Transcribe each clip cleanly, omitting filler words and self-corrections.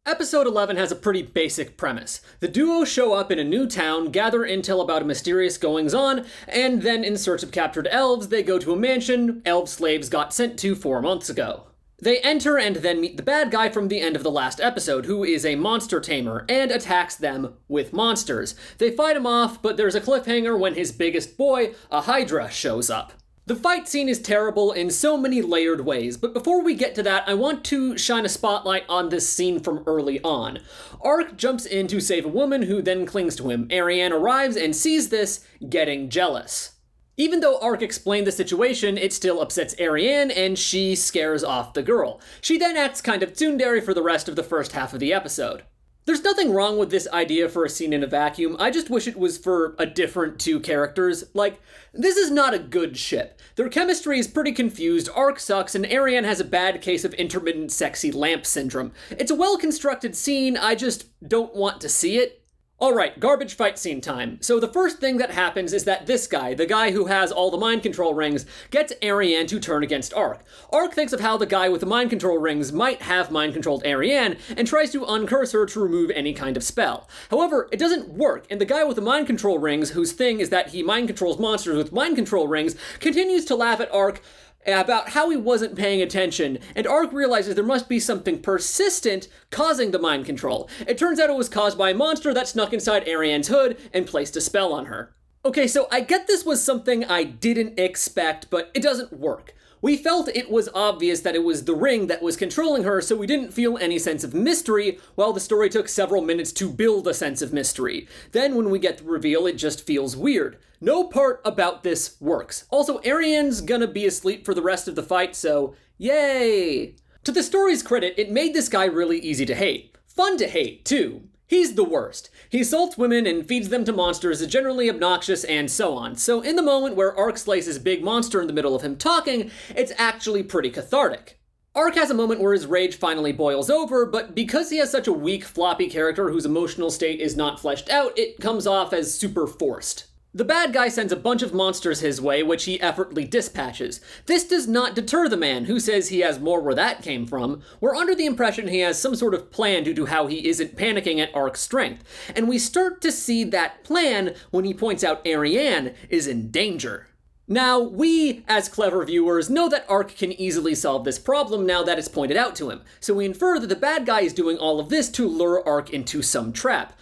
Episode 11 has a pretty basic premise. The duo show up in a new town, gather intel about a mysterious goings-on, and then in search of captured elves, they go to a mansion elf slaves got sent to 4 months ago. They enter and then meet the bad guy from the end of the last episode, who is a monster tamer, and attacks them with monsters. They fight him off, but there's a cliffhanger when his biggest boy, a Hydra, shows up. The fight scene is terrible in so many layered ways, but before we get to that, I want to shine a spotlight on this scene from early on. Ark jumps in to save a woman who then clings to him. Ariane arrives and sees this, getting jealous. Even though Ark explained the situation, it still upsets Ariane, and she scares off the girl. She then acts kind of tsundere for the rest of the first half of the episode. There's nothing wrong with this idea for a scene in a vacuum, I just wish it was for a different two characters. Like, this is not a good ship. Their chemistry is pretty confused, Ark sucks, and Ariane has a bad case of intermittent sexy lamp syndrome. It's a well-constructed scene, I just don't want to see it. Alright, garbage fight scene time. So the first thing that happens is that this guy, the guy who has all the mind control rings, gets Ariane to turn against Ark. Ark thinks of how the guy with the mind control rings might have mind-controlled Ariane, and tries to uncurse her to remove any kind of spell. However, it doesn't work, and the guy with the mind control rings, whose thing is that he mind controls monsters with mind control rings, continues to laugh at Ark about how he wasn't paying attention, and Ark realizes there must be something persistent causing the mind control. It turns out it was caused by a monster that snuck inside Ariane's hood and placed a spell on her. Okay, so I get this was something I didn't expect, but it doesn't work. We felt it was obvious that it was the ring that was controlling her, so we didn't feel any sense of mystery, while the story took several minutes to build a sense of mystery. Then when we get the reveal, it just feels weird. No part about this works. Also, Ariane's gonna be asleep for the rest of the fight, so yay! To the story's credit, it made this guy really easy to hate. Fun to hate, too. He's the worst. He assaults women and feeds them to monsters, is generally obnoxious, and so on. So in the moment where Ark slices big monster in the middle of him talking, it's actually pretty cathartic. Ark has a moment where his rage finally boils over, but because he has such a weak, floppy character whose emotional state is not fleshed out, it comes off as super forced. The bad guy sends a bunch of monsters his way, which he effortlessly dispatches. This does not deter the man, who says he has more where that came from. We're under the impression he has some sort of plan due to how he isn't panicking at Ark's strength, and we start to see that plan when he points out Ariane is in danger. Now, we, as clever viewers, know that Ark can easily solve this problem now that it's pointed out to him, so we infer that the bad guy is doing all of this to lure Ark into some trap.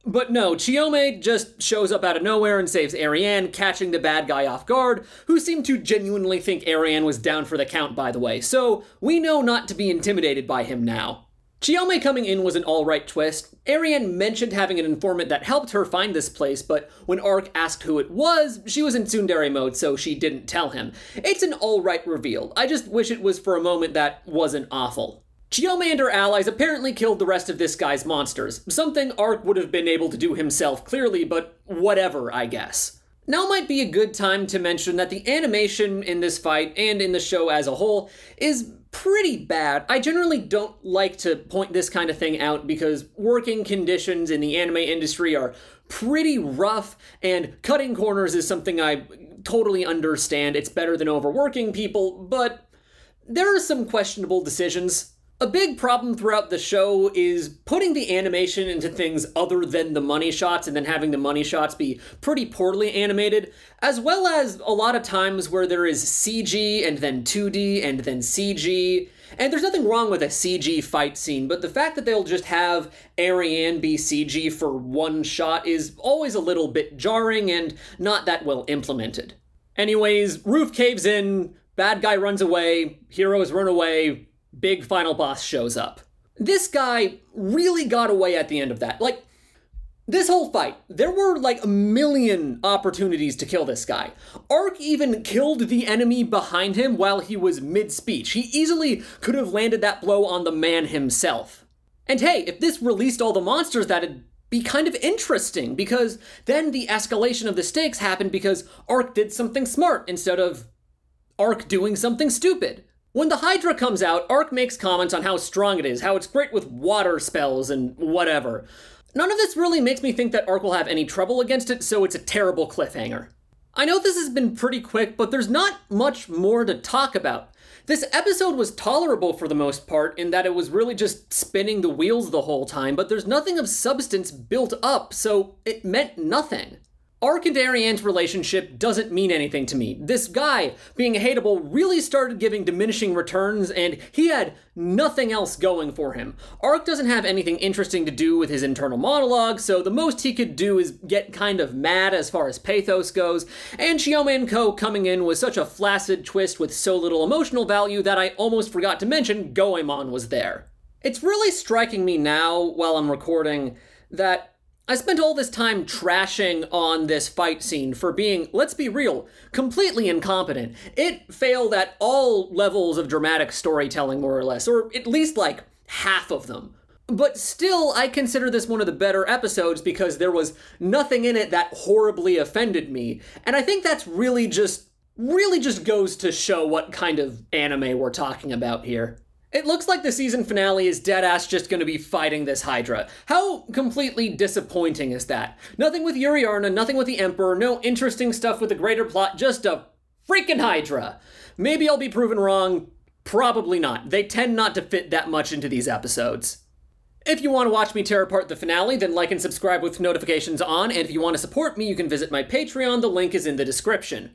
But no, Chiyome just shows up out of nowhere and saves Ariane, catching the bad guy off guard, who seemed to genuinely think Ariane was down for the count, by the way, so we know not to be intimidated by him now. Chiyome coming in was an alright twist. Ariane mentioned having an informant that helped her find this place, but when Ark asked who it was, she was in tsundere mode, so she didn't tell him. It's an alright reveal. I just wish it was for a moment that wasn't awful. Chiyome and her allies apparently killed the rest of this guy's monsters, something Ark would have been able to do himself clearly, but whatever, I guess. Now might be a good time to mention that the animation in this fight, and in the show as a whole, is pretty bad. I generally don't like to point this kind of thing out because working conditions in the anime industry are pretty rough, and cutting corners is something I totally understand. It's better than overworking people, but there are some questionable decisions. A big problem throughout the show is putting the animation into things other than the money shots and then having the money shots be pretty poorly animated, as well as a lot of times where there is CG and then 2D and then CG. And there's nothing wrong with a CG fight scene, but the fact that they'll just have Ariane be CG for one shot is always a little bit jarring and not that well implemented. Anyways, roof caves in, bad guy runs away, heroes run away, big final boss shows up. This guy really got away at the end of that. Like, this whole fight, there were like a million opportunities to kill this guy. Ark even killed the enemy behind him while he was mid-speech. He easily could have landed that blow on the man himself. And hey, if this released all the monsters, that'd be kind of interesting, because then the escalation of the stakes happened because Ark did something smart instead of Ark doing something stupid. When the Hydra comes out, Ark makes comments on how strong it is, how it's great with water spells and whatever. None of this really makes me think that Ark will have any trouble against it, so it's a terrible cliffhanger. I know this has been pretty quick, but there's not much more to talk about. This episode was tolerable for the most part in that it was really just spinning the wheels the whole time, but there's nothing of substance built up, so it meant nothing. Arc and Ariane's relationship doesn't mean anything to me. This guy, being hateable, really started giving diminishing returns, and he had nothing else going for him. Arc doesn't have anything interesting to do with his internal monologue, so the most he could do is get kind of mad as far as pathos goes, and Shioma and Co. coming in was such a flaccid twist with so little emotional value that I almost forgot to mention Goemon was there. It's really striking me now, while I'm recording, that I spent all this time trashing on this fight scene for being, let's be real, completely incompetent. It failed at all levels of dramatic storytelling, more or less, or at least like half of them. But still, I consider this one of the better episodes because there was nothing in it that horribly offended me. And I think that's really just goes to show what kind of anime we're talking about here. It looks like the season finale is deadass just gonna be fighting this Hydra. How completely disappointing is that? Nothing with Yuriarna, nothing with the Emperor, no interesting stuff with the greater plot, just a freaking Hydra. Maybe I'll be proven wrong, probably not. They tend not to fit that much into these episodes. If you want to watch me tear apart the finale, then like and subscribe with notifications on, and if you want to support me, you can visit my Patreon, the link is in the description.